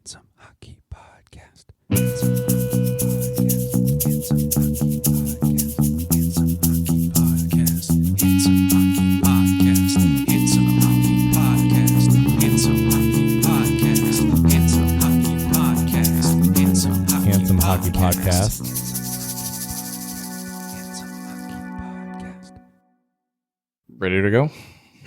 Handsome Hockey Podcast. Handsome Hockey Podcast. Handsome Hockey Podcast. Handsome Hockey Podcast. Handsome Hockey Podcast. Handsome Hockey Podcast. Handsome Hockey Podcast. Handsome Hockey Podcast. Ready to go?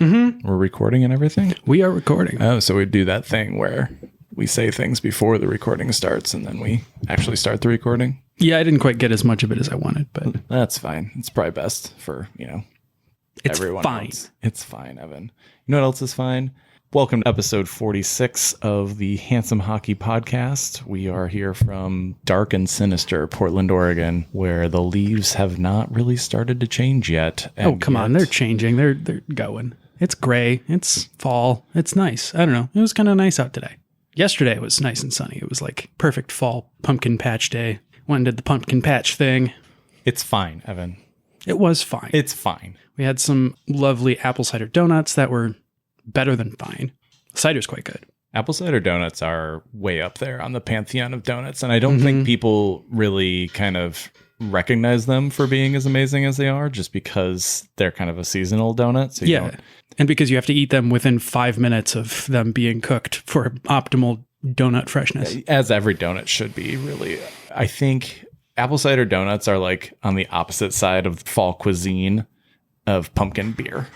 Mm-hmm. We're recording and everything? We are recording. Oh, so we do that thing where we say things before the recording starts and then we actually start the recording? Yeah, I didn't quite get as much of it as I wanted, but That's fine. It's probably best for, it's everyone fine. else. It's fine, Evan. You know what else is fine? Welcome to episode 46 of the Handsome Hockey Podcast. We are here from dark and sinister Portland, Oregon, where the leaves have not really started to change yet. Oh, come on. They're changing. They're going. It's gray. It's fall. It's nice. I don't know. It was kind of nice out today. Yesterday it was nice and sunny. It was like perfect fall pumpkin patch day. Went and did the pumpkin patch thing. It's fine, Evan. It was fine. It's fine. We had some lovely apple cider donuts that were better than fine. Cider's quite good. Apple cider donuts are way up there on the pantheon of donuts, and I don't think people really kind of recognize them for being as amazing as they are just because they're kind of a seasonal donut. So and because you have to eat them within 5 minutes of them being cooked for optimal donut freshness. As every donut should be, really. I think apple cider donuts are like on the opposite side of the fall cuisine of pumpkin beer.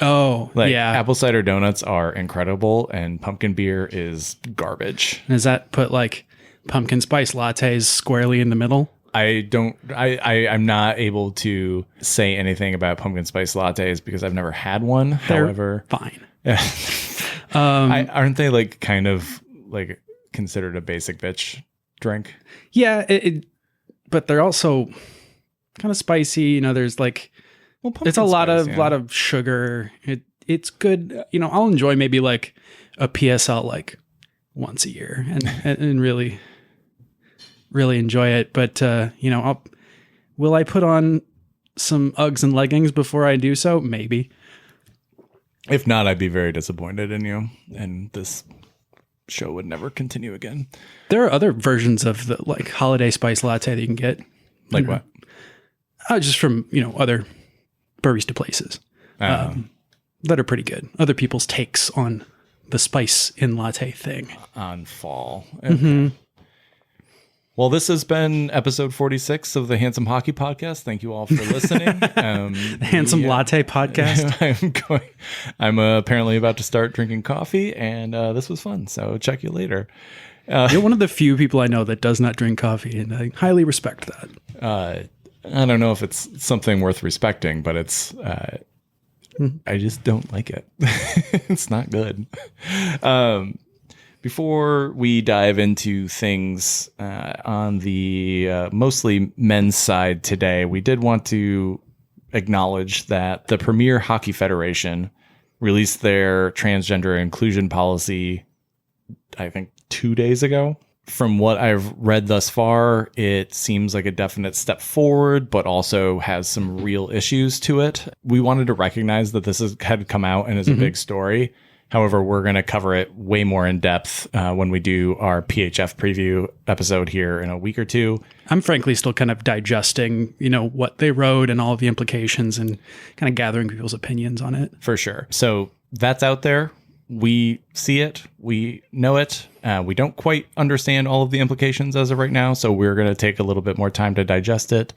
Oh, yeah. Apple cider donuts are incredible and pumpkin beer is garbage. Does that put like pumpkin spice lattes squarely in the middle? I'm not able to say anything about pumpkin spice lattes because I've never had one. They're However, fine. Aren't they like kind of like considered a basic bitch drink? Yeah, but they're also kind of spicy. There's like, it's a lot of sugar. It's good. I'll enjoy maybe like a PSL like once a year and really enjoy it. But will I put on some Uggs and leggings before I do so? Maybe. If not, I'd be very disappointed in you, and this show would never continue again. There are other versions of the like holiday spice latte that you can get. Like what? Just from other barista places that are pretty good. Other people's takes on the spice in latte thing. On fall. Okay. Well, this has been episode 46 of the Handsome Hockey Podcast. Thank you all for listening. The Handsome Latte Podcast. I'm apparently about to start drinking coffee, and this was fun. So check you later. You're one of the few people I know that does not drink coffee, and I highly respect that. I don't know if it's something worth respecting, but it's I just don't like it. It's not good. Before we dive into things on the mostly men's side today, we did want to acknowledge that the Premier Hockey Federation released their transgender inclusion policy, I think 2 days ago. From what I've read thus far, it seems like a definite step forward, but also has some real issues to it. We wanted to recognize that this had come out and is a big story. However, we're going to cover it way more in depth when we do our PHF preview episode here in a week or two. I'm frankly still kind of digesting, what they wrote and all of the implications and kind of gathering people's opinions on it. For sure. So that's out there. We see it. We know it. We don't quite understand all of the implications as of right now. So we're going to take a little bit more time to digest it.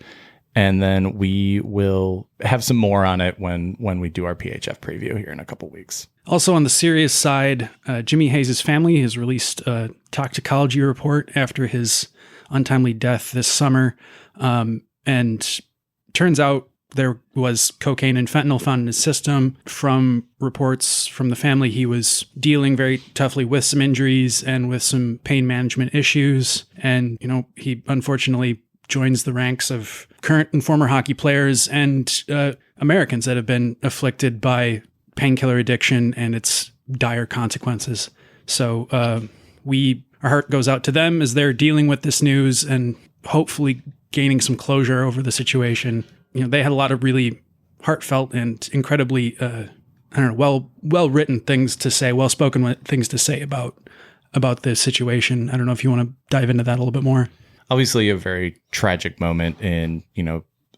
And then we will have some more on it when we do our PHF preview here in a couple weeks. Also on the serious side, Jimmy Hayes' family has released a toxicology report after his untimely death this summer. And turns out there was cocaine and fentanyl found in his system. From reports from the family, he was dealing very toughly with some injuries and with some pain management issues. And, he unfortunately joins the ranks of current and former hockey players and Americans that have been afflicted by painkiller addiction and its dire consequences. So our heart goes out to them as they're dealing with this news and hopefully gaining some closure over the situation. They had a lot of really heartfelt and incredibly, well-written things to say, well-spoken things to say about about this situation. I don't know if you want to dive into that a little bit more. Obviously a very tragic moment in,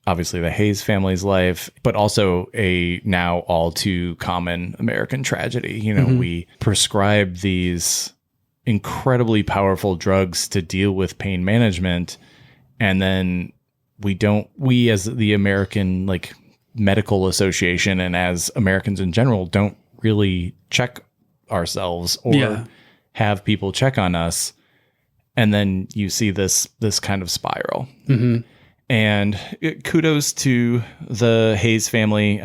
obviously the Hayes family's life, but also a now all too common American tragedy. We prescribe these incredibly powerful drugs to deal with pain management, and then we as the American medical association and as Americans in general don't really check ourselves or have people check on us. And then you see this kind of spiral. And kudos to the Hayes family.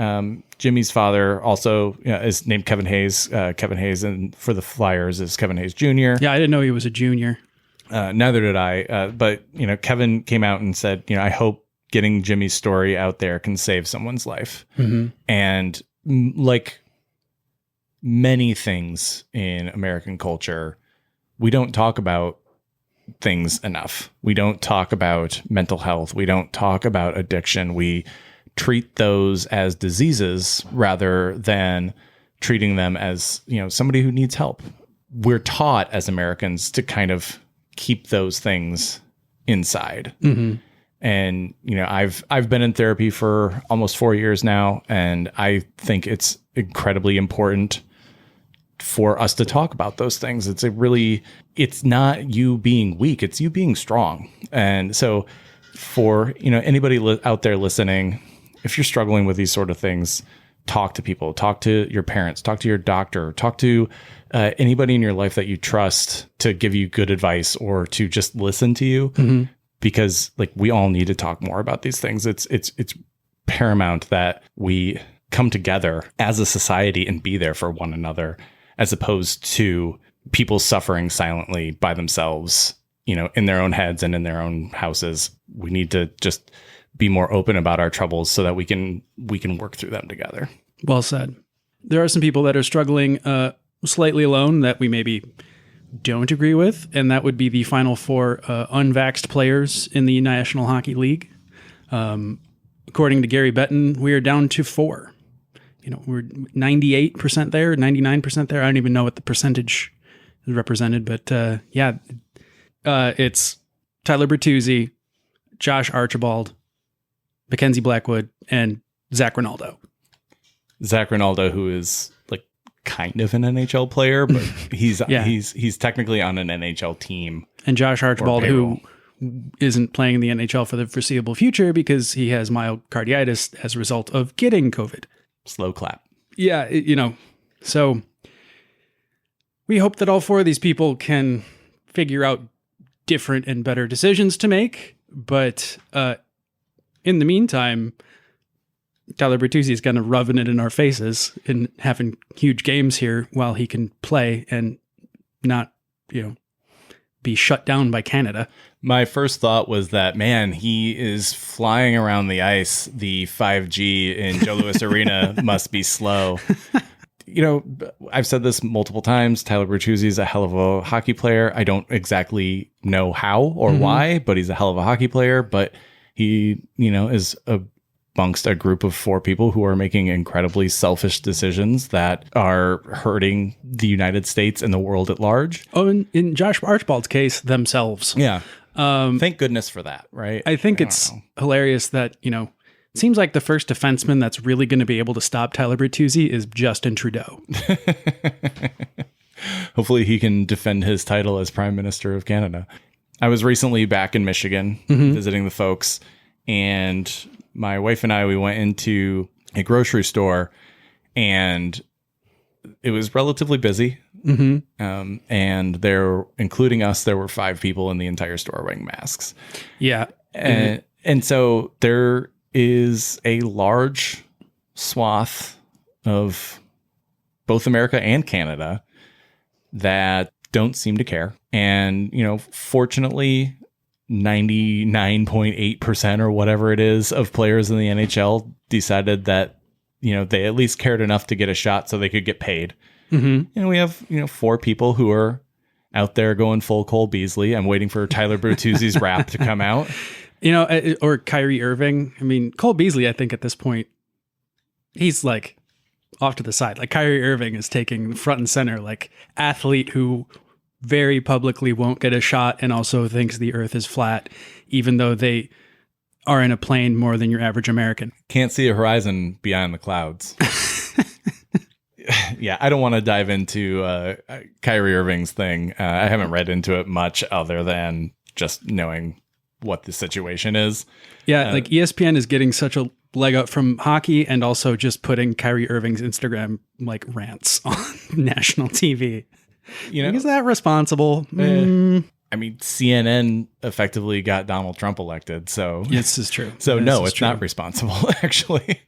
Jimmy's father also is named Kevin Hayes. Kevin Hayes, and for the Flyers is Kevin Hayes Jr. Yeah, I didn't know he was a junior. Neither did I. But Kevin came out and said, I hope getting Jimmy's story out there can save someone's life. And like many things in American culture, we don't talk about things enough. We don't talk about mental health. We don't talk about addiction. We treat those as diseases rather than treating them as, somebody who needs help. We're taught as Americans to kind of keep those things inside. And, I've been in therapy for almost 4 years now, and I think it's incredibly important for us to talk about those things. It's not you being weak, it's you being strong. And so for, anybody out there listening, if you're struggling with these sort of things, talk to people, talk to your parents, talk to your doctor, talk to anybody in your life that you trust to give you good advice or to just listen to you. Because we all need to talk more about these things. It's paramount that we come together as a society and be there for one another, as opposed to people suffering silently by themselves, in their own heads and in their own houses. We need to just be more open about our troubles so that we can work through them together. Well said. There are some people that are struggling slightly alone that we maybe don't agree with, and that would be the final four unvaxxed players in the National Hockey League. According to Gary Bettman, we are down to 4. We're 98% there, 99% there. I don't even know what the percentage is represented, but it's Tyler Bertuzzi, Josh Archibald, Mackenzie Blackwood, and Zach Rinaldo. Zach Rinaldo, who is kind of an NHL player, but he's technically on an NHL team. And Josh Archibald, who isn't playing in the NHL for the foreseeable future because he has myocarditis as a result of getting COVID. Slow clap. Yeah, so we hope that all 4 of these people can figure out different and better decisions to make. But in the meantime, Tyler Bertuzzi is kind of rubbing it in our faces and having huge games here while he can play and not, be shut down by Canada. My first thought was that, man, he is flying around the ice. The 5G in Joe Louis Arena must be slow. I've said this multiple times. Tyler Bertuzzi is a hell of a hockey player. I don't exactly know how or why, but he's a hell of a hockey player. But he, is amongst a group of 4 people who are making incredibly selfish decisions that are hurting the United States and the world at large. Oh, in Josh Archibald's case, themselves. Yeah. Thank goodness for that, right? I think it's hilarious that, it seems like the first defenseman that's really going to be able to stop Tyler Bertuzzi is Justin Trudeau. Hopefully he can defend his title as Prime Minister of Canada. I was recently back in Michigan visiting the folks, and my wife and I, we went into a grocery store, and it was relatively busy. And there, including us, there were 5 people in the entire store wearing masks. Yeah. And so there is a large swath of both America and Canada that don't seem to care. And, fortunately, 99.8% or whatever it is of players in the NHL decided that, they at least cared enough to get a shot so they could get paid. And we have, 4 people who are out there going full Cole Beasley. I'm waiting for Tyler Bertuzzi's rap to come out. Or Kyrie Irving. I mean, Cole Beasley, I think at this point, he's off to the side. Kyrie Irving is taking front and center, athlete who very publicly won't get a shot and also thinks the earth is flat, even though they are in a plane more than your average American. Can't see a horizon beyond the clouds. Yeah, I don't want to dive into Kyrie Irving's thing. I haven't read into it much other than just knowing what the situation is. Yeah, like ESPN is getting such a leg up from hockey and also just putting Kyrie Irving's Instagram like rants on national TV. You know, Is that responsible? I mean, CNN effectively got Donald Trump elected, so This is true. So This no, is it's true. not responsible, actually.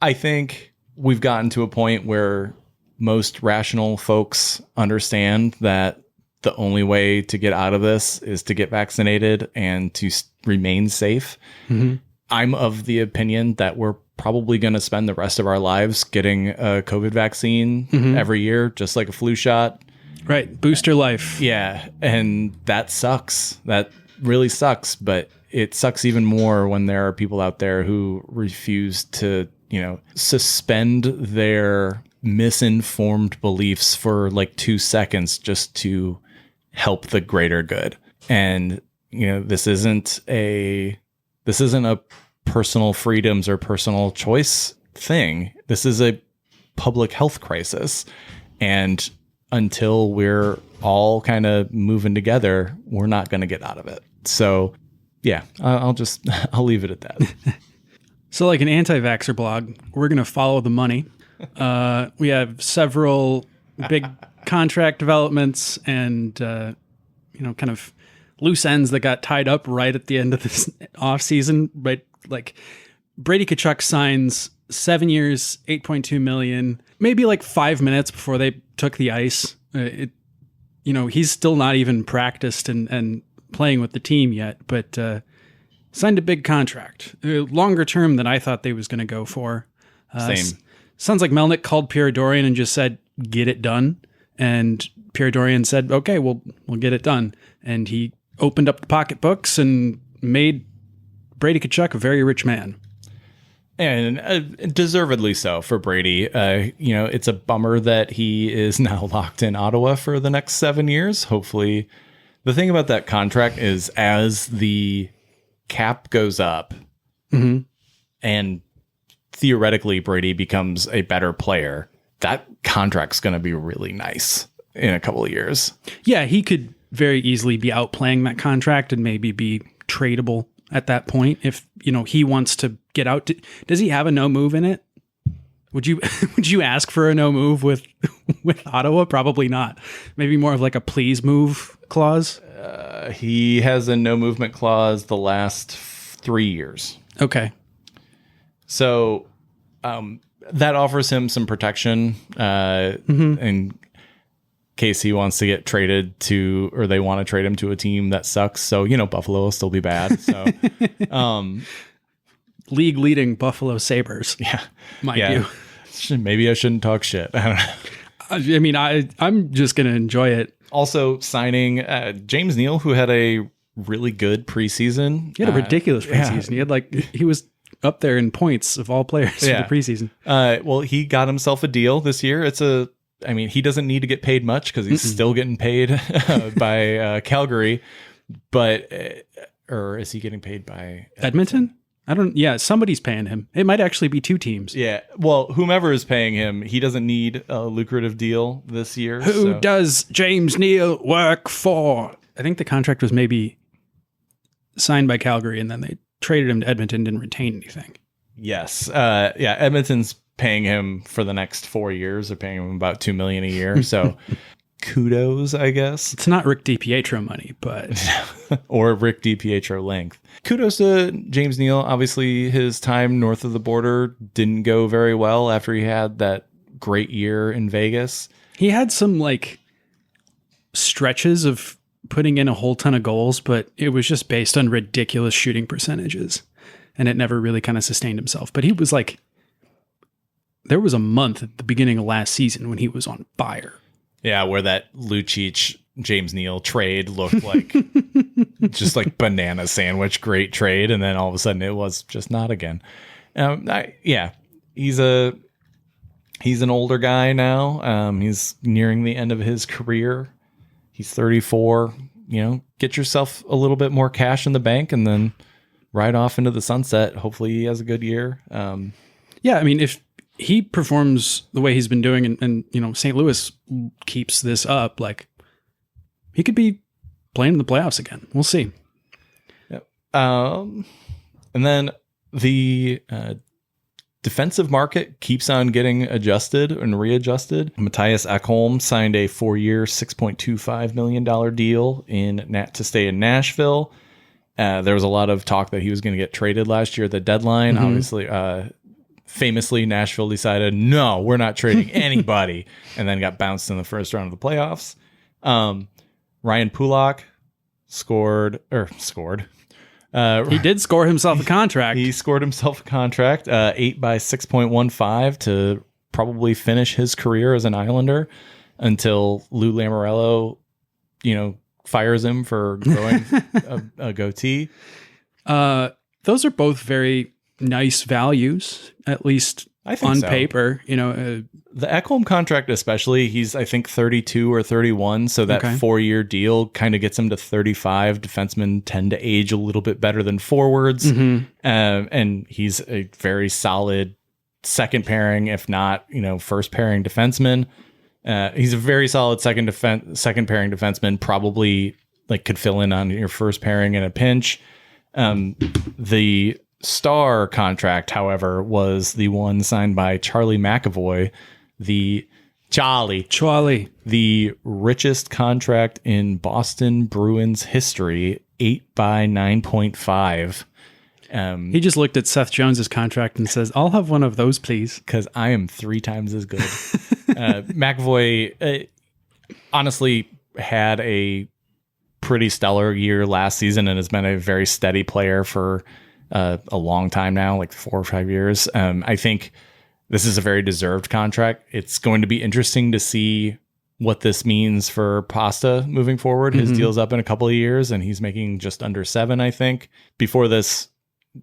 I think we've gotten to a point where most rational folks understand that the only way to get out of this is to get vaccinated and to remain safe. Mm-hmm. I'm of the opinion that we're probably going to spend the rest of our lives getting a COVID vaccine every year, just like a flu shot. Right. Booster life. Yeah. And that sucks. That really sucks. But it sucks even more when there are people out there who refuse to, suspend their misinformed beliefs for like 2 seconds just to help the greater good. And, this isn't a personal freedoms or personal choice thing. This is a public health crisis. And until we're all kind of moving together, we're not going to get out of it. So yeah, I'll leave it at that. So like an anti-vaxxer blog, we're going to follow the money. We have several big contract developments and, kind of loose ends that got tied up right at the end of this off season. Right. Like Brady Tkachuk signs 7 years, $8.2 million, maybe like 5 minutes before they took the ice. He's still not even practiced and playing with the team yet, but signed a big contract, longer term than I thought they was going to go for. Same. Sounds like Melnick called Pierre Dorian and just said, "Get it done." And Pierre Dorian said, "Okay, we'll get it done." And he opened up the pocketbooks and made Brady Tkachuk a very rich man. And deservedly so for Brady. It's a bummer that he is now locked in Ottawa for the next 7 years. Hopefully, the thing about that contract is as the cap goes up and theoretically Brady becomes a better player, that contract's going to be really nice in a couple of years. Yeah, he could very easily be outplaying that contract and maybe be tradable at that point if he wants to get out. Does he have a no move in it? Would you ask for a no move with Ottawa? Probably not. Maybe more of like a please move clause. He has a no movement clause the last 3 years. Okay. So that offers him some protection in case he wants to get traded to, or they want to trade him to a team that sucks. So, Buffalo will still be bad. So, league leading Buffalo Sabres. yeah. Mind you. Maybe I shouldn't talk shit. I don't know. I mean, I'm just going to enjoy it. Also signing James Neal, who had a really good preseason. He had a ridiculous preseason. He was up there in points of all players for the preseason. Well, he got himself a deal this year. He doesn't need to get paid much because he's still getting paid by Calgary, but or is he getting paid by Edmonton? Somebody's paying him. It might actually be two teams. Yeah. Well, whomever is paying him, he doesn't need a lucrative deal this year. Who does James Neal work for? I think the contract was maybe signed by Calgary and then they traded him to Edmonton, didn't retain anything. Yes. Edmonton's paying him for the next 4 years. They're paying him about $2 million a year. So kudos, I guess. It's not Rick DiPietro money, but or Rick DiPietro length. Kudos to James Neal. Obviously, his time north of the border didn't go very well after he had that great year in Vegas. He had some stretches of putting in a whole ton of goals, but it was just based on ridiculous shooting percentages, and it never really kind of sustained himself. But he was there was a month at the beginning of last season when he was on fire. Yeah, where that Lucic James Neal trade looked like just like banana sandwich, great trade, and then all of a sudden it was just not again. He's an older guy now. He's nearing the end of his career. He's 34. Get yourself a little bit more cash in the bank and then ride off into the sunset. Hopefully he has a good year. Yeah, I mean, if he performs the way he's been doing and St. Louis keeps this up, like, he could be playing in the playoffs again. We'll see. Yep. And then the defensive market keeps on getting adjusted and readjusted. Matthias Ekholm signed a 4-year, $6.25 million deal to stay in Nashville. There was a lot of talk that he was going to get traded last year at the deadline. Obviously, famously, Nashville decided, no, we're not trading anybody, and then got bounced in the first round of the playoffs. Ryan Pulock scored. He did score himself a contract. He scored himself a contract, 8 by 6.15 to probably finish his career as an Islander until Lou Lamoriello, fires him for growing a goatee. Those are both very nice values, at least I think on so. paper. The Ekholm contract especially, he's I think 32 or 31, so that 4-year deal kind of gets him to 35. Defensemen tend to age a little bit better than forwards, and he's a very solid second pairing, if not first pairing defenseman. He's a very solid second pairing defenseman, probably like could fill in on your first pairing in a pinch. The star contract, however, was the one signed by Charlie McAvoy, the richest contract in Boston Bruins history, 8 by 9.5. He just looked at Seth Jones's contract and says, I'll have one of those, please. Because I am 3 times as good. McAvoy honestly had a pretty stellar year last season and has been a very steady player for a long time now, like 4 or 5 years. I think this is a very deserved contract. It's going to be interesting to see what this means for Pasta moving forward. His deal's up in a couple of years and he's making just under 7, I think. Before this,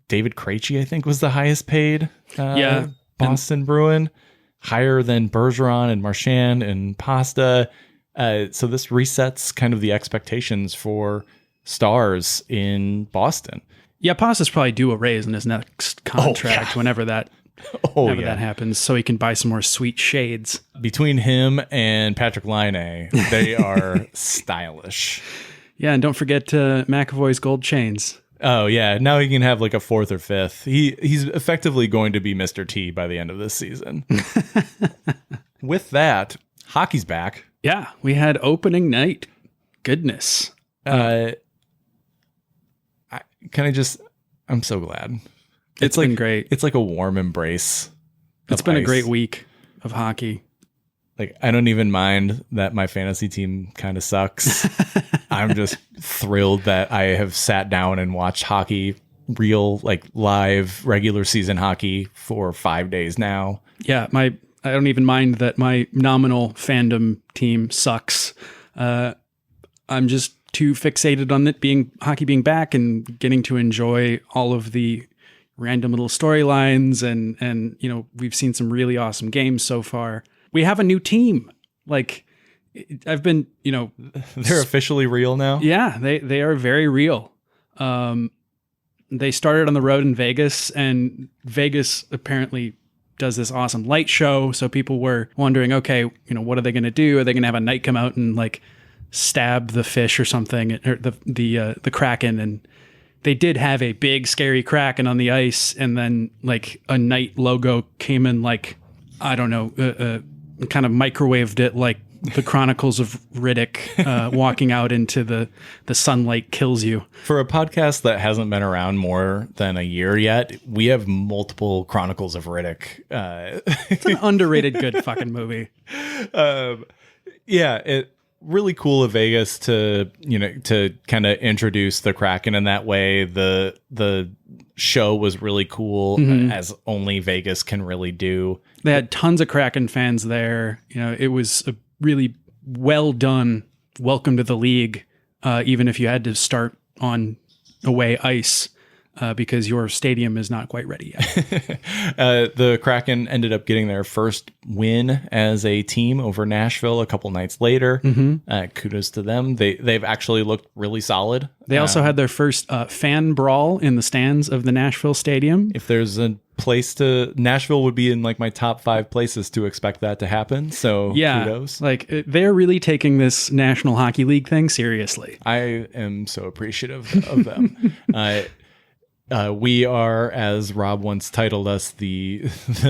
David Krejci, I think, was the highest paid Boston Bruin, higher than Bergeron and Marchand and Pasta. So this resets kind of the expectations for stars in Boston. Yeah, Pasta's probably due a raise in his next contract whenever that happens, so he can buy some more sweet shades. Between him and Patrick Laine, they are stylish. Yeah, and don't forget McAvoy's gold chains. Oh, yeah. Now he can have like a 4th or 5th. He's effectively going to be Mr. T by the end of this season. With that, hockey's back. Yeah, we had opening night. Goodness. I'm so glad. It's been great. It's like a warm embrace. It's been a great week of hockey. Like, I don't even mind that my fantasy team kind of sucks. I'm just thrilled that I have sat down and watched hockey, real, like live regular season hockey for 5 days now. Yeah, I don't even mind that my nominal fandom team sucks. I'm just too fixated on hockey being back and getting to enjoy all of the random little storylines and we've seen some really awesome games so far. We have a new team. Like, I've been, they're officially real now. Yeah, they are very real. They started on the road in Vegas, and Vegas apparently does this awesome light show. So people were wondering, okay, what are they going to do? Are they going to have a knight come out and like stab the fish or something, or the Kraken? And they did have a big scary Kraken on the ice, and then like a knight logo came in, like, I don't know, kind of microwaved it like the Chronicles of Riddick walking out into the sunlight kills you. For a podcast that hasn't been around more than a year yet, we have multiple Chronicles of Riddick. It's an underrated good fucking movie. Really cool of Vegas to kind of introduce the Kraken in that way. The show was really cool, as only Vegas can really do. They had tons of Kraken fans there. It was a really well done welcome to the league, even if you had to start on away ice. because your stadium is not quite ready yet. The Kraken ended up getting their first win as a team over Nashville a couple nights later. Kudos to them. They've actually looked really solid. They also had their first fan brawl in the stands of the Nashville stadium. If there's a place Nashville would be in like my top 5 places to expect that to happen. So kudos. Like they're really taking this National Hockey League thing seriously. I am so appreciative of them. We are, as Rob once titled us, the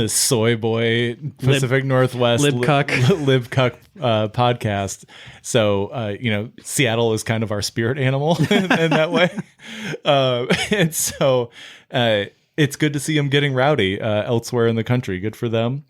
soy boy Pacific Northwest Libcuck podcast. So, Seattle is kind of our spirit animal in that way. And so it's good to see them getting rowdy elsewhere in the country. Good for them.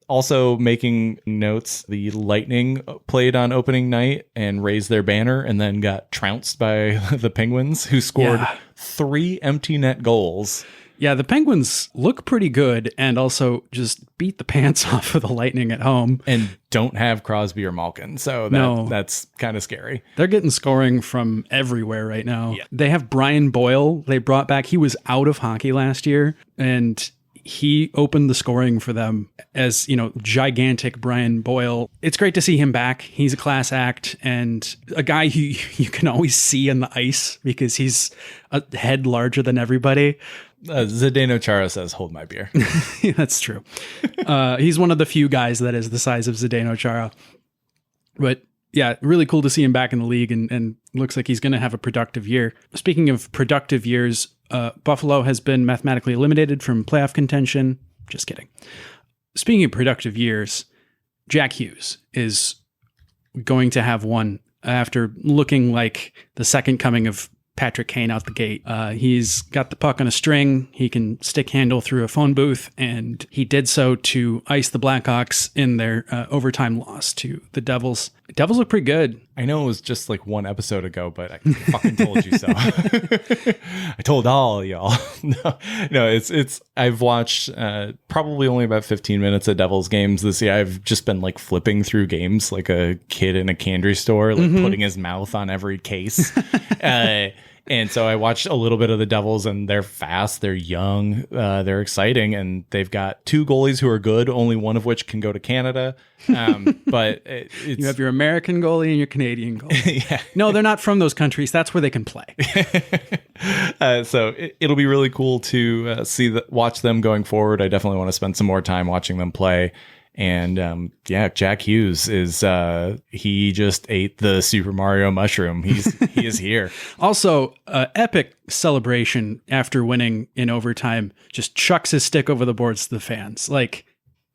Also making notes, the Lightning played on opening night and raised their banner and then got trounced by the Penguins, who scored 3 empty net goals. Yeah, the Penguins look pretty good and also just beat the pants off of the Lightning at home. And don't have Crosby or Malkin, so that's kind of scary. They're getting scoring from everywhere right now. Yeah. They have Brian Boyle. They brought back, he was out of hockey last year, and he opened the scoring for them as, gigantic Brian Boyle. It's great to see him back. He's a class act and a guy who you can always see on the ice because he's a head larger than everybody. Zdeno Chara says, "Hold my beer." That's true. He's one of the few guys that is the size of Zdeno Chara. But yeah, really cool to see him back in the league and looks like he's going to have a productive year. Speaking of productive years, Buffalo has been mathematically eliminated from playoff contention. Just kidding. Speaking of productive years, Jack Hughes is going to have one after looking like the second coming of Patrick Kane out the gate. He's got the puck on a string. He can stick handle through a phone booth, and he did so to ice the Blackhawks in their overtime loss to the Devils. Devils look pretty good. I know it was just like one episode ago, but I fucking told you so. I told all y'all. No, it's. I've watched probably only about 15 minutes of Devils games this year. I've just been like flipping through games like a kid in a candy store, like putting his mouth on every case. And so I watched a little bit of the Devils, and they're fast, they're young, they're exciting, and they've got 2 goalies who are good, only one of which can go to Canada. But you have your American goalie and your Canadian goalie. Yeah. No, they're not from those countries. That's where they can play. So it'll be really cool to watch them going forward. I definitely want to spend some more time watching them play. And Jack Hughes is he just ate the Super Mario mushroom. He is here. Also, epic celebration after winning in overtime. Just chucks his stick over the boards to the fans. Like,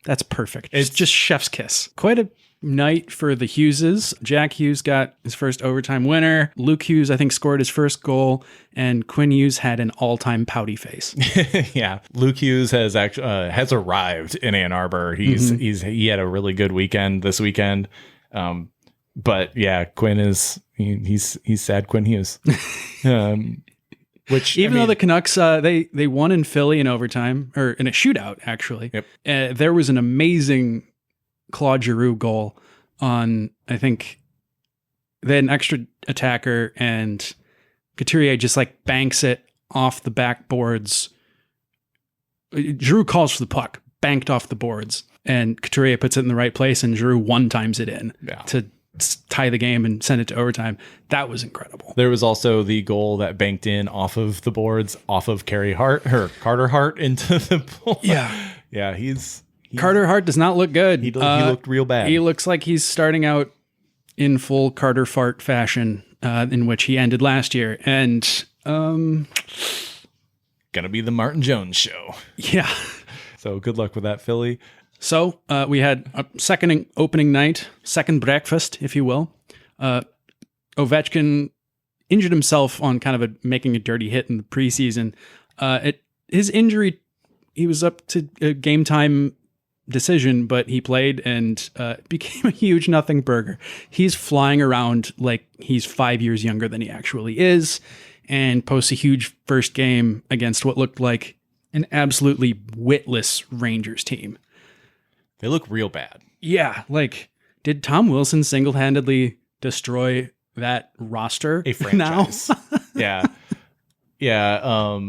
that's perfect. It's just chef's kiss. Quite a night for the Hugheses. Jack Hughes got his first overtime winner. Luke Hughes, I think, scored his first goal, and Quinn Hughes had an all-time pouty face. Yeah, Luke Hughes has actually has arrived in Ann Arbor. He had a really good weekend this weekend. But yeah, Quinn is he's sad Quinn Hughes. Which though the Canucks they won in Philly in overtime, or in a shootout actually. Yep. There was an amazing Claude Giroux goal on, I think they had an extra attacker and Couturier just like banks it off the backboards. Giroux calls for the puck, banked off the boards, and Couturier puts it in the right place, and Giroux one-times it in to tie the game and send it to overtime. That was incredible. There was also the goal that banked in off of the boards, off of Carter Hart into the pool. Yeah, Carter Hart does not look good. He looked real bad. He looks like he's starting out in full Carter Fart fashion, in which he ended last year. And gonna be the Martin Jones show. Yeah. So good luck with that, Philly. So we had a second opening night, second breakfast, if you will. Ovechkin injured himself on kind of making a dirty hit in the preseason. His injury, he was up to a game time decision, but he played and became a huge nothing burger. He's flying around like he's 5 years younger than he actually is, and posts a huge first game against what looked like an absolutely witless Rangers team. They look real bad. Yeah, like, did Tom Wilson single-handedly destroy that roster? A franchise. Now? Yeah.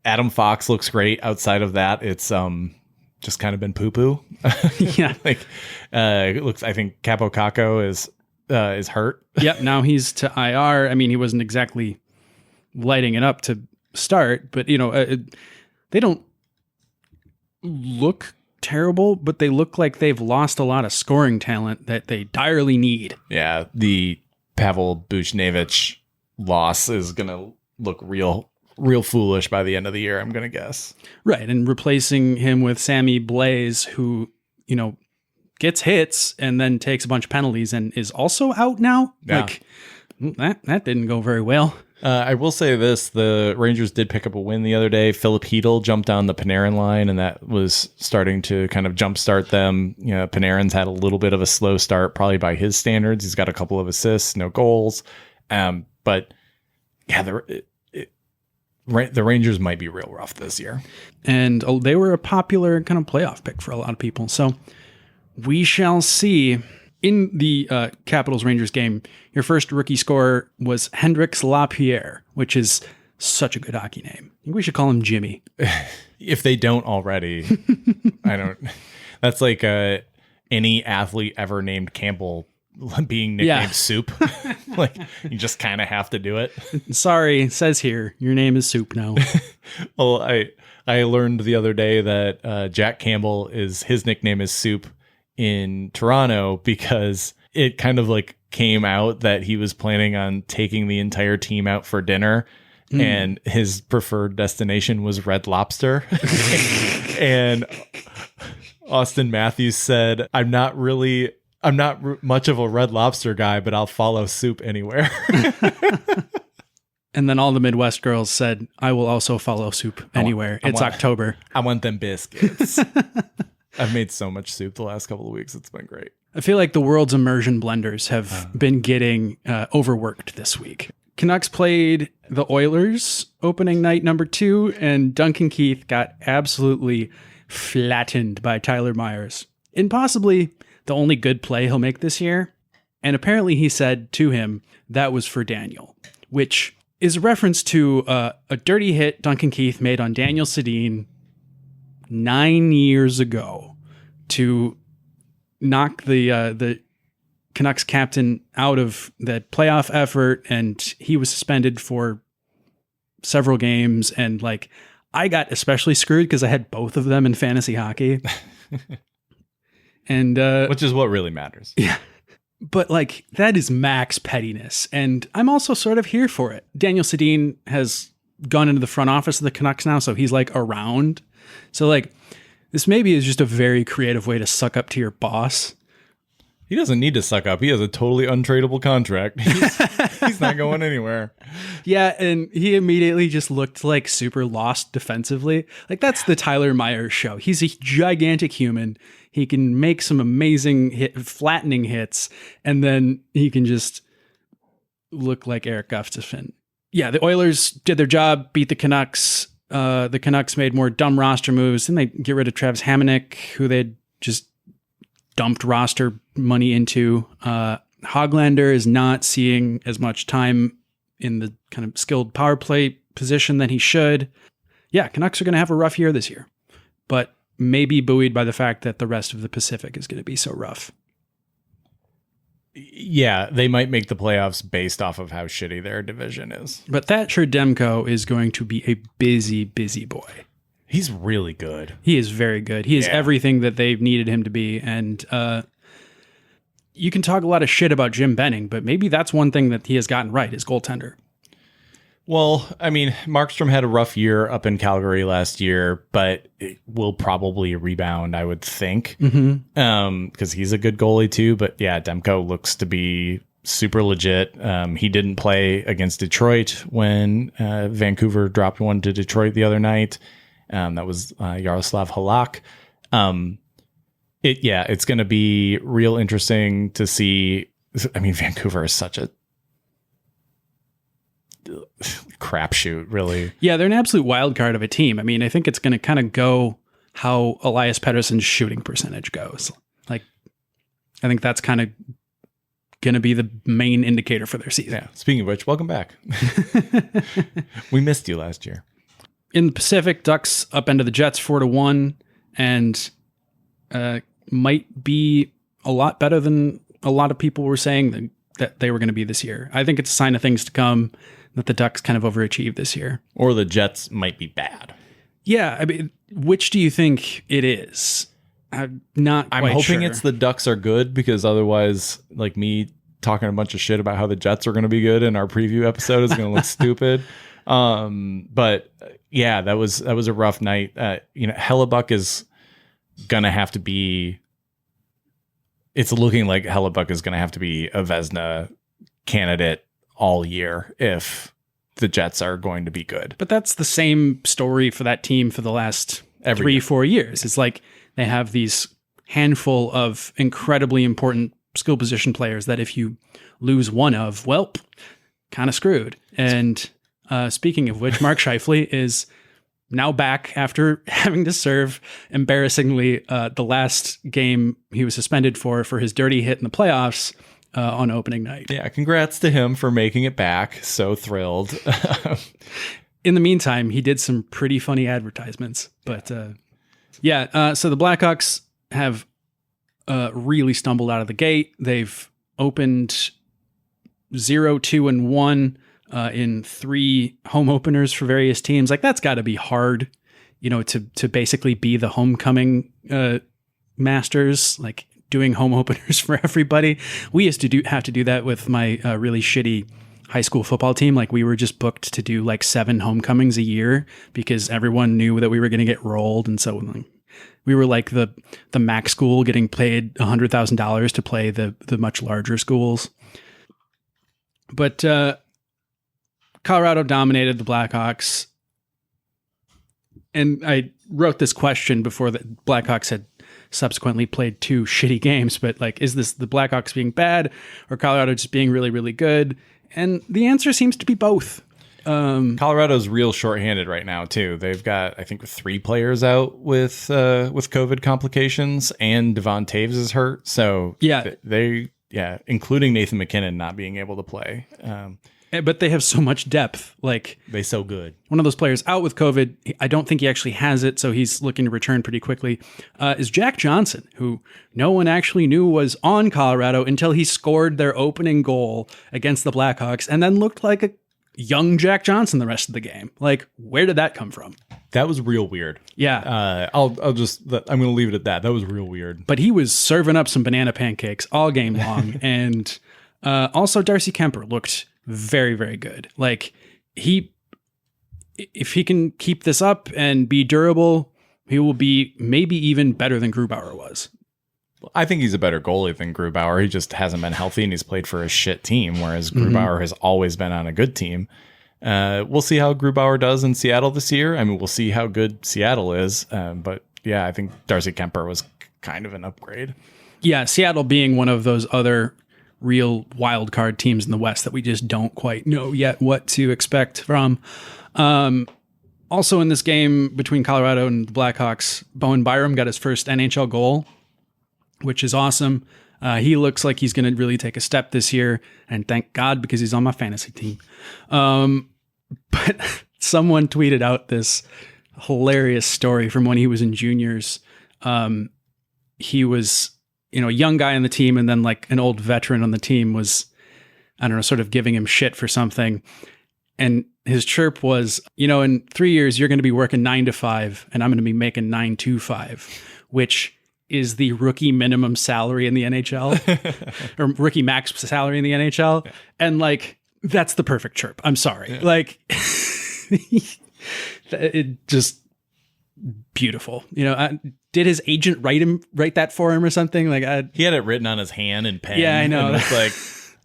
Adam Fox looks great. Outside of that, it's just kind of been poo-poo. Yeah. It looks, I think Capo Caco is hurt. Yep. Now he's to IR. I mean, he wasn't exactly lighting it up to start, but they don't look terrible, but they look like they've lost a lot of scoring talent that they direly need. Yeah. The Pavel Buchnevich loss is going to look real foolish by the end of the year, I'm going to guess. Right. And replacing him with Sammy Blaze, who, gets hits and then takes a bunch of penalties and is also out now. Yeah. That didn't go very well. I will say this, the Rangers did pick up a win the other day. Philip Hedl jumped on the Panarin line, and that was starting to kind of jumpstart them. Panarin's had a little bit of a slow start, probably by his standards. He's got a couple of assists, no goals. But yeah, the Rangers might be real rough this year. And they were a popular kind of playoff pick for a lot of people. So we shall see. In the Capitals-Rangers game, your first rookie scorer was Hendrix Lapierre, which is such a good hockey name. I think we should call him Jimmy. If they don't already, I don't. That's like any athlete ever named Campbell being nicknamed Soup. Like, you just kind of have to do it. Sorry, it says here, your name is Soup now. Well, I learned the other day that Jack Campbell his nickname is Soup in Toronto because it kind of like came out that he was planning on taking the entire team out for dinner and his preferred destination was Red Lobster. And Austin Matthews said, I'm not much of a Red Lobster guy, but I'll follow Soup anywhere. And then all the Midwest girls said, I will also follow Soup anywhere. It's October. I want them biscuits. I've made so much soup the last couple of weeks. It's been great. I feel like the world's immersion blenders have been getting overworked this week. Canucks played the Oilers opening night number 2, and Duncan Keith got absolutely flattened by Tyler Myers in possibly the only good play he'll make this year. And apparently he said to him, that was for Daniel, which is a reference to a dirty hit Duncan Keith made on Daniel Sedin 9 years ago to knock the Canucks captain out of that playoff effort, and he was suspended for several games. And I got especially screwed because I had both of them in fantasy hockey. And which is what really matters. Yeah. But that is max pettiness, and I'm also sort of here for it. Daniel Sedin has gone into the front office of the Canucks now, so he's around. So this maybe is just a very creative way to suck up to your boss. He doesn't need to suck up. He has a totally untradeable contract. He's not going anywhere. Yeah, and he immediately just looked super lost defensively. That's the Tyler Myers show. He's a gigantic human. He can make some amazing flattening hits, and then he can just look like Eric Gustafsson. Yeah, the Oilers did their job, beat the Canucks. The Canucks made more dumb roster moves. Then they get rid of Travis Hamonic, who they'd just dumped roster money into. Höglander is not seeing as much time in the kind of skilled power play position that he should. Yeah, Canucks are going to have a rough year this year, but maybe buoyed by the fact that the rest of the Pacific is going to be so rough. Yeah, they might make the playoffs based off of how shitty their division is. But Thatcher Demko is going to be a busy, busy boy. He's really good. He is very good. He is everything that they've needed him to be. And you can talk a lot of shit about Jim Benning, but maybe that's one thing that he has gotten right, is goaltender. Well, I mean, Markstrom had a rough year up in Calgary last year, but it will probably rebound, I would think, because he's a good goalie too. But yeah, Demko looks to be super legit. He didn't play against Detroit when Vancouver dropped one to Detroit the other night. That was Yaroslav Halak. It's going to be real interesting to see. I mean, Vancouver is such a crapshoot, really. Yeah, they're an absolute wild card of a team. I mean, I think it's going to kind of go how Elias Pettersson's shooting percentage goes. I think that's kind of going to be the main indicator for their season. Yeah. Speaking of which, welcome back. We missed you last year. In the Pacific, Ducks upended the Jets 4-1, and might be a lot better than a lot of people were saying that they were going to be this year. I think it's a sign of things to come that the Ducks kind of overachieved this year. Or the Jets might be bad. Yeah, I mean, which do you think it is? I'm not quite I'm hoping sure. it's the Ducks are good, because otherwise, like, me talking a bunch of shit about how the Jets are going to be good in our preview episode is going to look stupid. But yeah, that was a rough night. Hellebuck is going to have to be, it's looking like Hellebuck is going to have to be a Vezina candidate all year if the Jets are going to be good. But that's the same story for that team for the last 3-4 years. It's like they have these handful of incredibly important skill position players that if you lose one of, well, kind of screwed. And speaking of which, Mark Scheifele is now back after having to serve, embarrassingly, the last game he was suspended for his dirty hit in the playoffs on opening night. Yeah, congrats to him for making it back. So thrilled. In the meantime, he did some pretty funny advertisements. But so the Blackhawks have really stumbled out of the gate. They've opened 0-2-1 in 3 home openers for various teams. Like, that's got to be hard, to basically be the homecoming masters, like doing home openers for everybody. We used to have to do that with my really shitty high school football team. Like, we were just booked to do like 7 homecomings a year because everyone knew that we were going to get rolled. And so we were like the MAC school getting paid $100,000 to play the much larger schools. But Colorado dominated the Blackhawks. And I wrote this question before the Blackhawks had subsequently played 2 shitty games, but like, is this the Blackhawks being bad or Colorado just being really, really good? And the answer seems to be both. Colorado's real shorthanded right now too. They've got, I think, 3 players out with COVID complications, and Devon Taves is hurt. So including Nathan McKinnon not being able to play. But they have so much depth. Like, they so good. One of those players out with COVID, I don't think he actually has it, so he's looking to return pretty quickly, is Jack Johnson, who no one actually knew was on Colorado until he scored their opening goal against the Blackhawks and then looked like a young Jack Johnson the rest of the game. Like, where did that come from? That was real weird. Yeah. I'm going to leave it at that. That was real weird. But he was serving up some banana pancakes all game long. And also Darcy Kemper looked very, very good. Like, if he can keep this up and be durable, he will be maybe even better than Grubauer was. I think he's a better goalie than Grubauer. He just hasn't been healthy and he's played for a shit team, whereas Grubauer has always been on a good team. We'll see how Grubauer does in Seattle this year. I mean, we'll see how good Seattle is. But yeah, I think Darcy Kemper was kind of an upgrade. Yeah, Seattle being one of those other real wild card teams in the West that we just don't quite know yet what to expect from. Also in this game between Colorado and the Blackhawks, Bowen Byram got his first NHL goal, which is awesome. He looks like he's going to really take a step this year, and thank God, because he's on my fantasy team. But someone tweeted out this hilarious story from when he was in juniors. He was, a young guy on the team, and then like an old veteran on the team was, I don't know, sort of giving him shit for something. And his chirp was, in 3 years, you're going to be working 9 to 5, and I'm going to be making 925, which is the rookie minimum salary in the NHL or rookie max salary in the NHL. Yeah. And like, that's the perfect chirp. I'm sorry. Yeah. Like, it just beautiful. Did his agent write that for him or something? Like, he had it written on his hand in pen. Yeah, I know. And it was like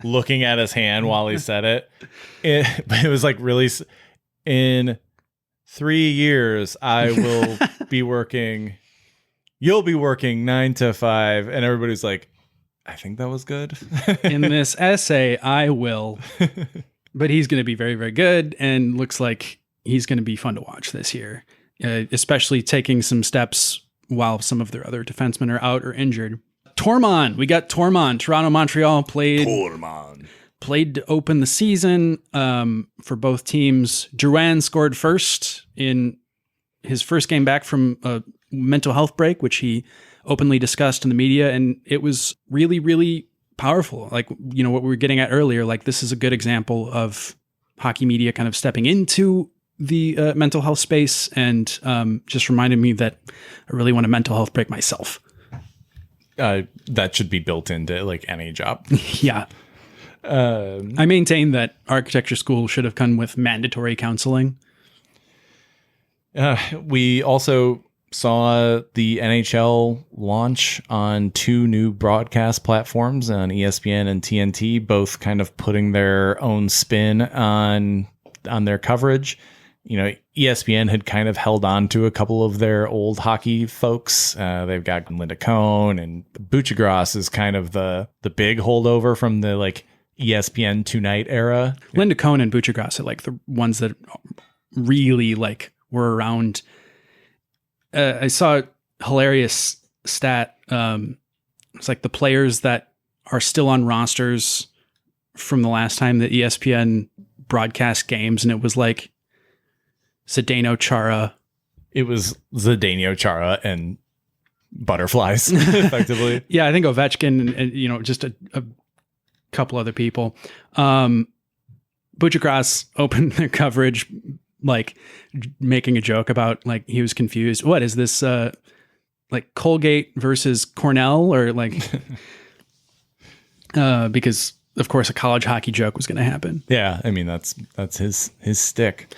looking at his hand while he said it. It was like, really, in 3 years, I will be working. You'll be working 9 to 5. And everybody's like, I think that was good. In this essay, I will. But he's going to be very, very good. And looks like he's going to be fun to watch this year, especially taking some steps while some of their other defensemen are out or injured. Tormon. We got Tormon. Toronto, Montreal played played to open the season for both teams. Drouin scored first in his first game back from a mental health break, which he openly discussed in the media. And it was really, really powerful. Like, you know, what we were getting at earlier, like this is a good example of hockey media kind of stepping into the mental health space, and just reminded me that I really want a mental health break myself. That should be built into like any job. Yeah. I maintain that architecture school should have come with mandatory counseling. We also saw the NHL launch on 2 new broadcast platforms on ESPN and TNT, both kind of putting their own spin on their coverage. You know, ESPN had kind of held on to a couple of their old hockey folks. They've got Linda Cohn, and Buchagras is kind of the big holdover from the like ESPN Tonight era. Linda Cohn and Buchagras are like the ones that really like were around. I saw a hilarious stat. It's like the players that are still on rosters from the last time that ESPN broadcast games, and it was like Zdeno Chara. It was Zdeno Chara and butterflies, effectively. Yeah, I think Ovechkin and you know, just a couple other people. Buchagras opened their coverage like making a joke about like he was confused. What is this? Like Colgate versus Cornell, or like because of course a college hockey joke was going to happen. Yeah, I mean that's his stick.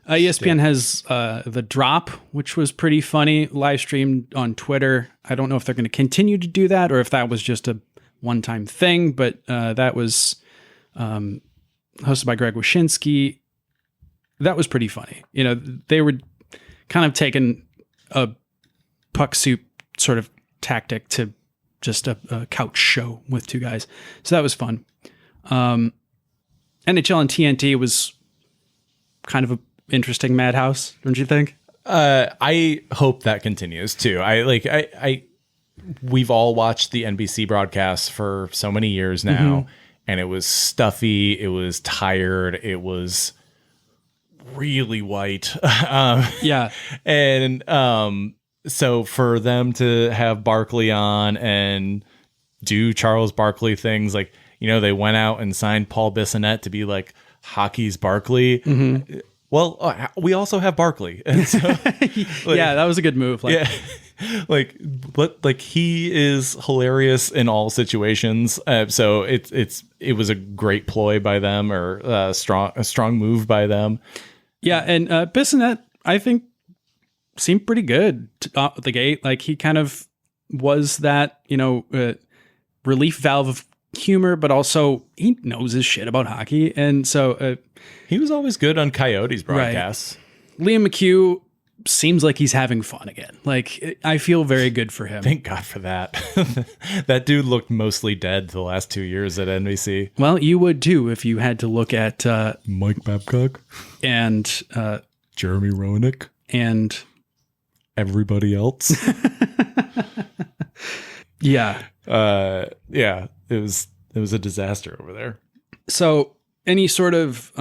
ESPN has The Drop, which was pretty funny, live streamed on Twitter. I don't know if they're going to continue to do that or if that was just a one-time thing, but that was hosted by Greg Wyshynski. That was pretty funny. You know, they were kind of taking a puck soup sort of tactic to just a couch show with 2 guys. So that was fun. NHL and TNT was kind of a interesting madhouse, don't you think? I hope that continues too. We've all watched the NBC broadcasts for so many years now, and it was stuffy, it was tired, it was really white. Yeah. And so for them to have Barkley on and do Charles Barkley things, like, you know, they went out and signed Paul Bissonnette to be like hockey's Barkley. Mm-hmm. Well, we also have Barkley. And so, like, yeah, that was a good move. Like, yeah. Like he is hilarious in all situations. So it was a great ploy by them, or a strong move by them. Yeah. And Bissonnette, I think, seemed pretty good out the gate. Like he kind of was that, you know, relief valve of humor, but also he knows his shit about hockey. And so he was always good on Coyotes broadcasts. Right. Liam McHugh seems like he's having fun again. Like, I feel very good for him. Thank God for that. That dude looked mostly dead the last 2 years at NBC. Well, you would too if you had to look at Mike Babcock and Jeremy Roenick and everybody else. Yeah. Yeah. It was a disaster over there. So, any sort of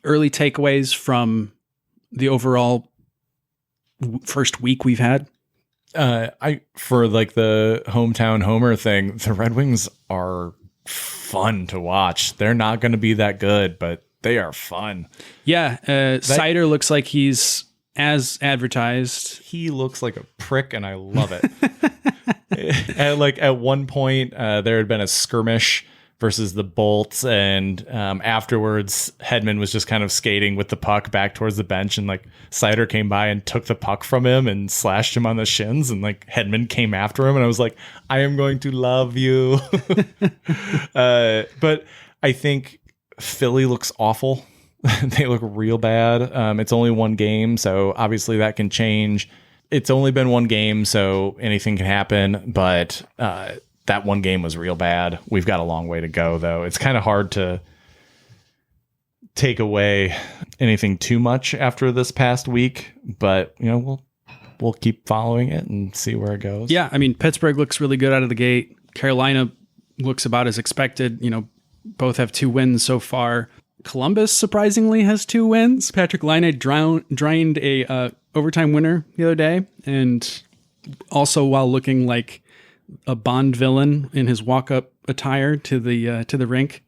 early takeaways from the overall first week we've had? For like the hometown homer thing, the Red Wings are fun to watch. They're not going to be that good, but they are fun. Yeah. Seider looks like he's as advertised. He looks like a prick, and I love it. At one point, there had been a skirmish versus the Bolts, and afterwards, Hedman was just kind of skating with the puck back towards the bench, and like Seider came by and took the puck from him and slashed him on the shins, and like Hedman came after him, and I was like, I am going to love you. But I think Philly looks awful. They look real bad. It's only one game, so obviously that can change. It's only been one game, so anything can happen, but that one game was real bad. We've got a long way to go, though. It's kind of hard to take away anything too much after this past week, but you know, we'll keep following it and see where it goes. Yeah, I mean, Pittsburgh looks really good out of the gate. Carolina looks about as expected. You know, both have 2 wins so far. Columbus surprisingly has 2 wins. Patrick Laine drained a overtime winner the other day, and also while looking like a Bond villain in his walk-up attire to the rink.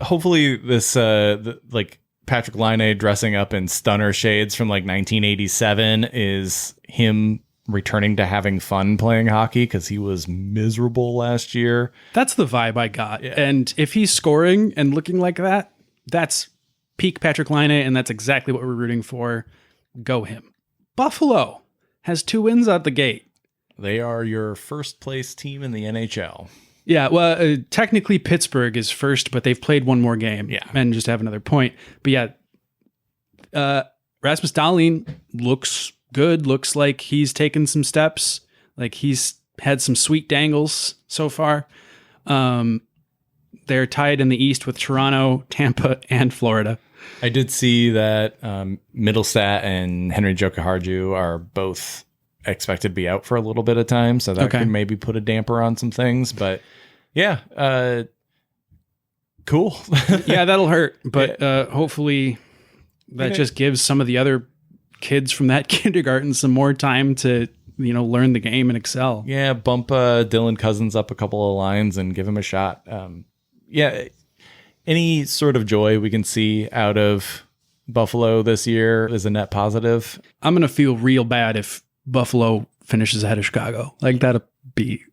Hopefully this like Patrick Laine dressing up in stunner shades from like 1987 is him returning to having fun playing hockey, because he was miserable last year. That's the vibe I got. Yeah. And if he's scoring and looking like that, that's peak Patrick Laine, and that's exactly what we're rooting for. Go him. Buffalo has 2 wins out the gate. They are your first place team in the NHL. Yeah, well, technically Pittsburgh is first, but they've played 1 more game and just have another point. But yeah, Rasmus Dahlin looks good. Looks like he's taken some steps. Like he's had some sweet dangles so far. They're tied in the East with Toronto, Tampa, and Florida. I did see that Middlestat and Henry Jokiharju are both expected to be out for a little bit of time, so that could maybe put a damper on some things. But yeah, cool. Yeah, that'll hurt. But hopefully that just gives some of the other kids from that kindergarten some more time to, learn the game and excel. Yeah, bump Dylan Cousins up a couple of lines and give him a shot. Yeah, any sort of joy we can see out of Buffalo this year is a net positive. I'm going to feel real bad if Buffalo finishes ahead of Chicago. Like that'd be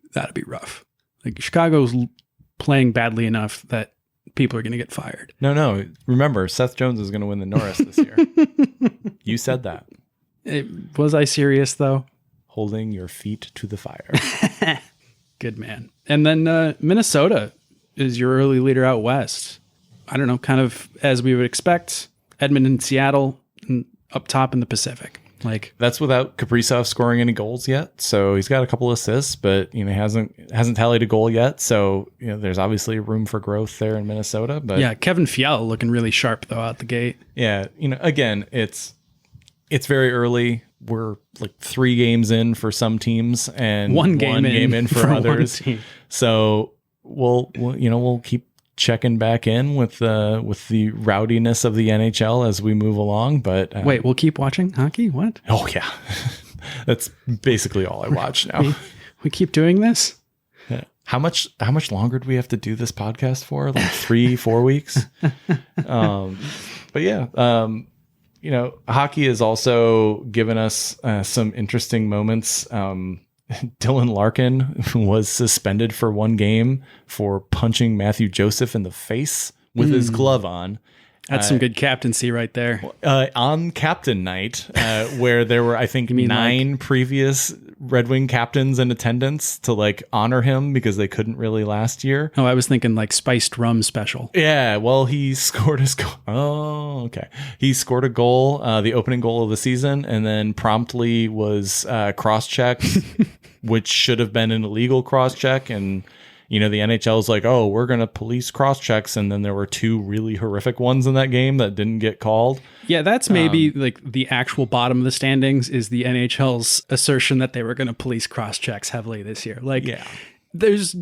rough. Like Chicago's playing badly enough that people are going to get fired. No. Remember, Seth Jones is going to win the Norris this year. You said that. Was I serious though? Holding your feet to the fire. Good man. And then Minnesota is your early leader out west. I don't know, kind of as we would expect. Edmonton, Seattle, and up top in the Pacific. Like that's without Kaprizov scoring any goals yet. So he's got a couple assists, but hasn't tallied a goal yet. So there's obviously room for growth there in Minnesota. But yeah, Kevin Fiala looking really sharp though out the gate. Yeah, again, it's very early. We're like 3 games in for some teams and one game in for others. So we'll keep checking back in with the rowdiness of the NHL as we move along. But wait, we'll keep watching hockey? What? Oh yeah, that's basically all I watch now. We keep doing this. Yeah. How much longer do we have to do this podcast for? Like 3-4 weeks. But yeah, hockey has also given us some interesting moments. Dylan Larkin was suspended for 1 game for punching Matthew Joseph in the face with his glove on. That's some good captaincy right there. On captain night, where there were, I think, 9 previous Red Wing captains in attendance to like honor him because they couldn't really last year. Oh, I was thinking like spiced rum special. Yeah, well, he scored his goal. Oh, okay. He scored a goal, the opening goal of the season, and then promptly was cross-checked, which should have been an illegal cross-check. And the NHL is like, oh, we're going to police cross-checks. And then there were 2 really horrific ones in that game that didn't get called. Yeah, that's maybe like the actual bottom of the standings is the NHL's assertion that they were going to police cross-checks heavily this year. Like, there's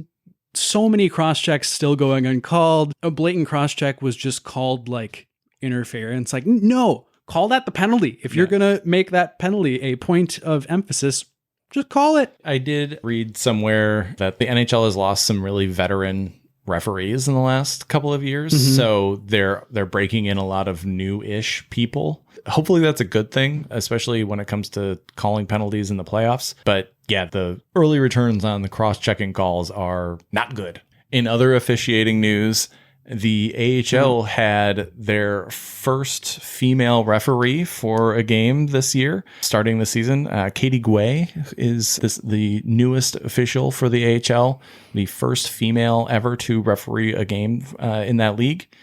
so many cross-checks still going uncalled. A blatant cross-check was just called like interference. Like, no, call that the penalty. If you're going to make that penalty a point of emphasis, just call it. I did read somewhere that the NHL has lost some really veteran referees in the last couple of years. Mm-hmm. So they're breaking in a lot of new-ish people. Hopefully that's a good thing, especially when it comes to calling penalties in the playoffs. But yeah, the early returns on the cross-checking calls are not good. In other officiating news, the AHL had their first female referee for a game this year, starting the season. Katie Guay is the newest official for the AHL, the first female ever to referee a game in that league.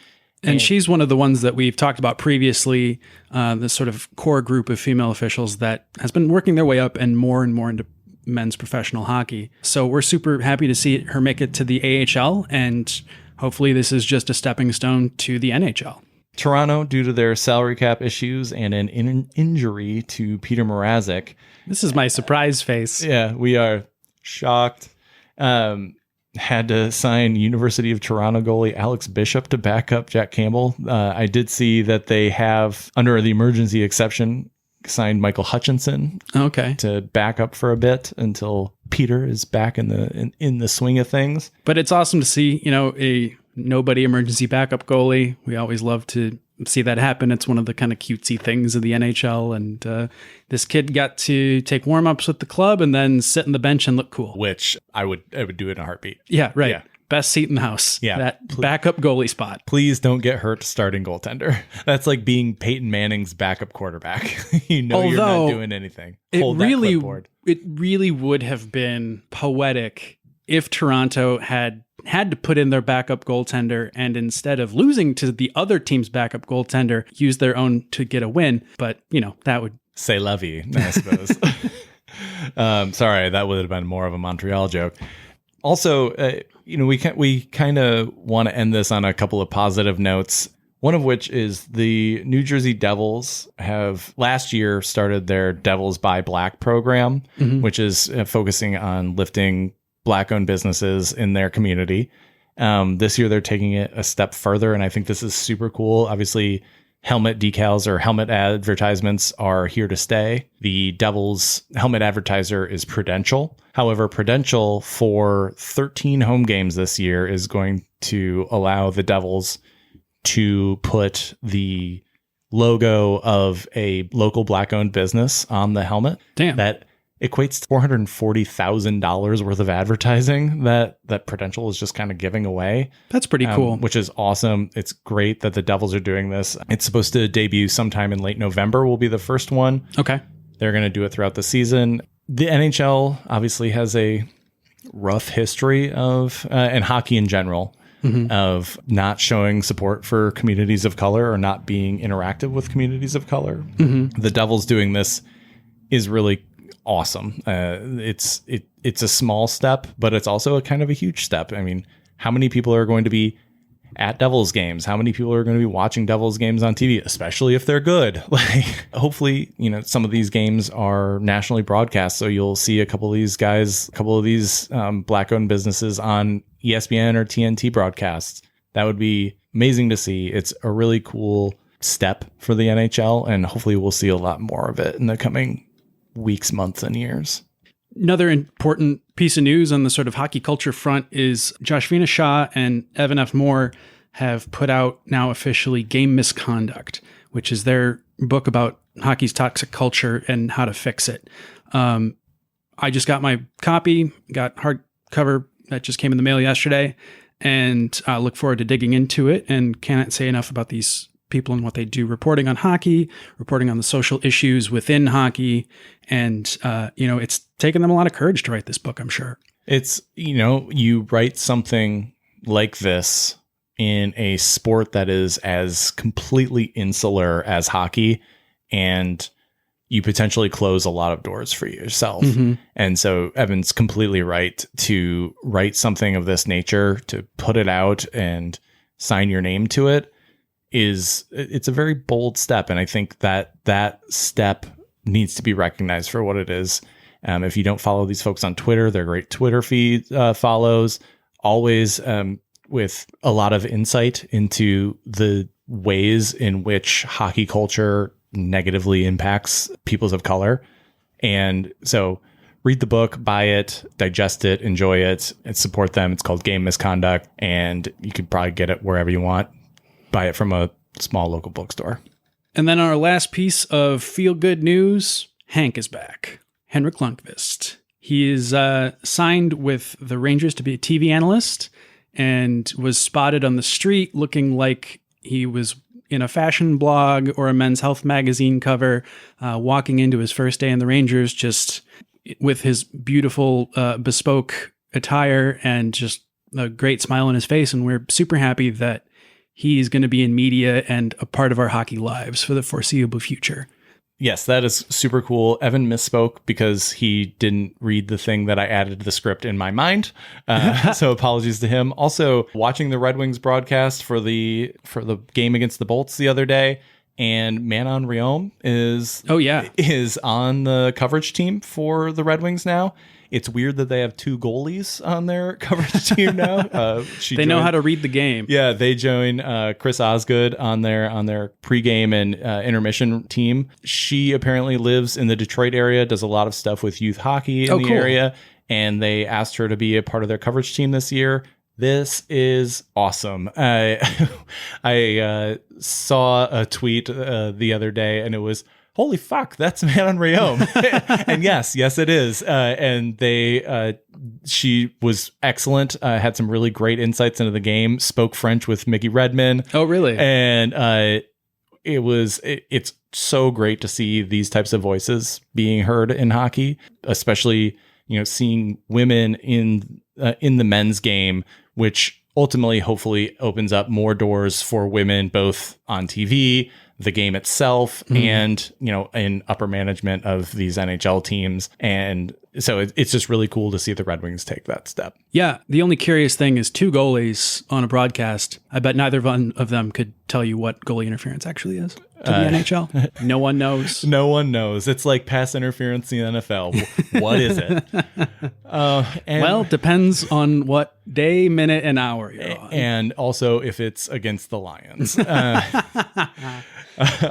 And she's one of the ones that we've talked about previously, the sort of core group of female officials that has been working their way up and more into men's professional hockey. So we're super happy to see her make it to the AHL, and hopefully this is just a stepping stone to the NHL. Toronto, due to their salary cap issues and an injury to Peter Mrazek. This is my surprise face. Yeah, we are shocked. had to sign University of Toronto goalie Alex Bishop to back up Jack Campbell. I did see that they have, under the emergency exception, signed Michael Hutchinson to back up for a bit until Peter is back in the swing of things. But it's awesome to see, a nobody emergency backup goalie. We always love to see that happen. It's one of the kind of cutesy things of the NHL. And this kid got to take warm-ups with the club and then sit on the bench and look cool. Which I would do it in a heartbeat. Yeah, right. Yeah. Best seat in the house. Yeah. That backup goalie spot. Please don't get hurt starting goaltender. That's like being Peyton Manning's backup quarterback. You're not doing anything. Hold that clipboard. It really would have been poetic if Toronto had to put in their backup goaltender and instead of losing to the other team's backup goaltender, use their own to get a win. But, that would... C'est la vie, I suppose. Sorry, that would have been more of a Montreal joke. Also, we kind of want to end this on a couple of positive notes. One of which is the New Jersey Devils have last year started their Devils Buy Black program, which is focusing on lifting Black-owned businesses in their community. This year, they're taking it a step further, and I think this is super cool. Obviously, helmet decals or helmet advertisements are here to stay. The Devils helmet advertiser is Prudential. However, Prudential for 13 home games this year is going to allow the Devils to put the logo of a local Black-owned business on the helmet. Damn. That equates to $440,000 worth of advertising that Prudential is just kind of giving away. That's pretty cool. Which is awesome. It's great that the Devils are doing this. It's supposed to debut sometime in late November will be the first one. Okay. They're going to do it throughout the season. The NHL obviously has a rough history of, and hockey in general, of not showing support for communities of color or not being interactive with communities of color. The Devils doing this is really awesome. It's a small step, but it's also a kind of a huge step. I mean, how many people are going to be at Devils games? How many people are going to be watching Devils games on TV, especially if they're good? Like, hopefully, some of these games are nationally broadcast, so you'll see a couple of these guys, a couple of these Black-owned businesses on ESPN or TNT broadcasts. That would be amazing to see. It's a really cool step for the NHL, and hopefully we'll see a lot more of it in the coming weeks, months, and years. Another important piece of news on the sort of hockey culture front is Jashvina Shaw and Evan F. Moore have put out now officially Game Misconduct, which is their book about hockey's toxic culture and how to fix it. I just got my copy, got hardcover that just came in the mail yesterday, and I look forward to digging into it and cannot say enough about these people and what they do, reporting on hockey, reporting on the social issues within hockey. And, it's taken them a lot of courage to write this book, I'm sure. It's, you write something like this in a sport that is as completely insular as hockey, and you potentially close a lot of doors for yourself. And so Evan's completely right to write something of this nature, to put it out and sign your name to it. It's a very bold step, and I think that step needs to be recognized for what it is. If you don't follow these folks on Twitter, they're great Twitter feed follows, always with a lot of insight into the ways in which hockey culture negatively impacts peoples of color. And so read the book, buy it, digest it, enjoy it, and support them. It's called Game Misconduct, and you could probably get it wherever you want. Buy it from a small local bookstore. And then our last piece of feel-good news, Hank is back. Henrik Lundqvist. He is signed with the Rangers to be a TV analyst and was spotted on the street looking like he was in a fashion blog or a Men's Health magazine cover, walking into his first day in the Rangers, just with his beautiful bespoke attire and just a great smile on his face. And we're super happy that he's going to be in media and a part of our hockey lives for the foreseeable future. Yes, that is super cool. Evan misspoke because he didn't read the thing that I added to the script in my mind. So apologies to him. Also, watching the Red Wings broadcast for the game against the Bolts the other day, and Manon Rheaume is on the coverage team for the Red Wings now. It's weird that they have 2 goalies on their coverage team now. They know how to read the game. Yeah, they join Chris Osgood on their pregame and intermission team. She apparently lives in the Detroit area, does a lot of stuff with youth hockey in the cool. area, and they asked her to be a part of their coverage team this year. This is awesome. I saw a tweet the other day, and it was, holy fuck, that's Manon Rheaume. And yes, it is. And she was excellent, had some really great insights into the game, spoke French with Mickey Redman. Oh, really? And it's so great to see these types of voices being heard in hockey, especially, seeing women in the men's game, which ultimately hopefully opens up more doors for women, both on TV, the game itself, and, in upper management of these NHL teams. And so it's just really cool to see the Red Wings take that step. Yeah. The only curious thing is 2 goalies on a broadcast. I bet neither one of them could tell you what goalie interference actually is to the NHL. No one knows. No one knows. It's like pass interference in the NFL. What is it? Well, depends on what day, minute, and hour you're on. And also if it's against the Lions.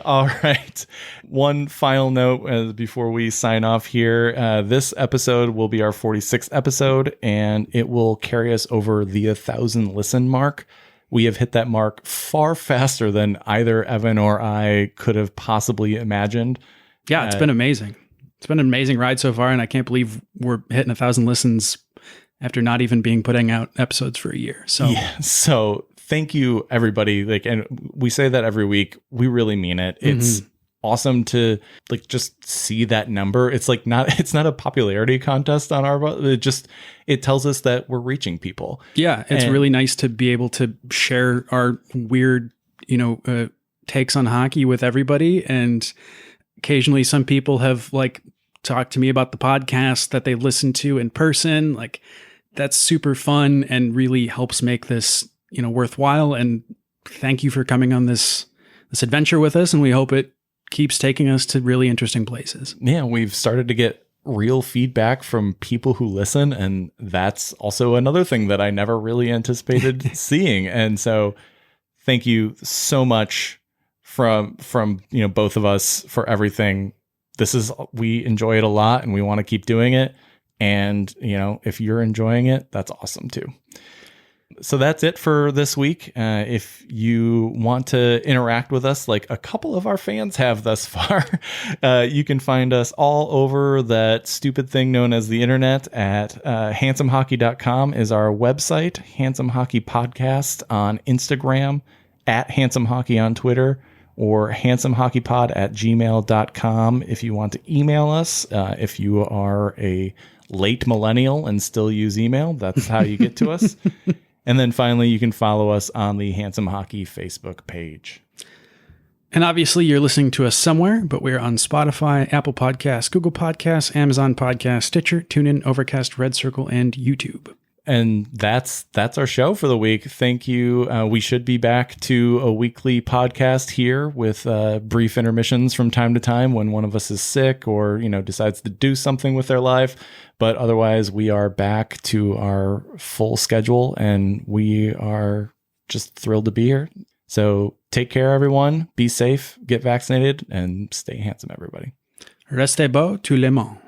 All right. One final note before we sign off here. This episode will be our 46th episode, and it will carry us over the 1,000 listen mark. We have hit that mark far faster than either Evan or I could have possibly imagined. Yeah, it's been amazing. It's been an amazing ride so far, and I can't believe we're hitting 1,000 listens after not even putting out episodes for a year. So, yeah, so thank you, everybody. And we say that every week. We really mean it. It's awesome to just see that number. It's it's not a popularity contest on our, it tells us that we're reaching people. Yeah. It's really nice to be able to share our weird, takes on hockey with everybody. And occasionally some people have talked to me about the podcast that they listen to in person. That's super fun and really helps make this, worthwhile. And thank you for coming on this adventure with us. And we hope it keeps taking us to really interesting places. Yeah, we've started to get real feedback from people who listen, and that's also another thing that I never really anticipated seeing. And so thank you so much from both of us for everything. We enjoy it a lot, and we want to keep doing it. And if you're enjoying it, that's awesome too. So that's it for this week. If you want to interact with us like a couple of our fans have thus far, you can find us all over that stupid thing known as the internet at handsomehockey.com is our website, Handsome Hockey Podcast on Instagram, at Handsome Hockey on Twitter, or handsomehockeypod@gmail.com if you want to email us. If you are a late millennial and still use email, that's how you get to us. And then finally, you can follow us on the Handsome Hockey Facebook page. And obviously, you're listening to us somewhere, but we're on Spotify, Apple Podcasts, Google Podcasts, Amazon Podcasts, Stitcher, TuneIn, Overcast, Red Circle, and YouTube. And that's our show for the week. Thank you. We should be back to a weekly podcast here with brief intermissions from time to time when one of us is sick or decides to do something with their life. But otherwise, we are back to our full schedule, and we are just thrilled to be here. So take care, everyone. Be safe, get vaccinated, and stay handsome, everybody. Restez beau, tout le monde.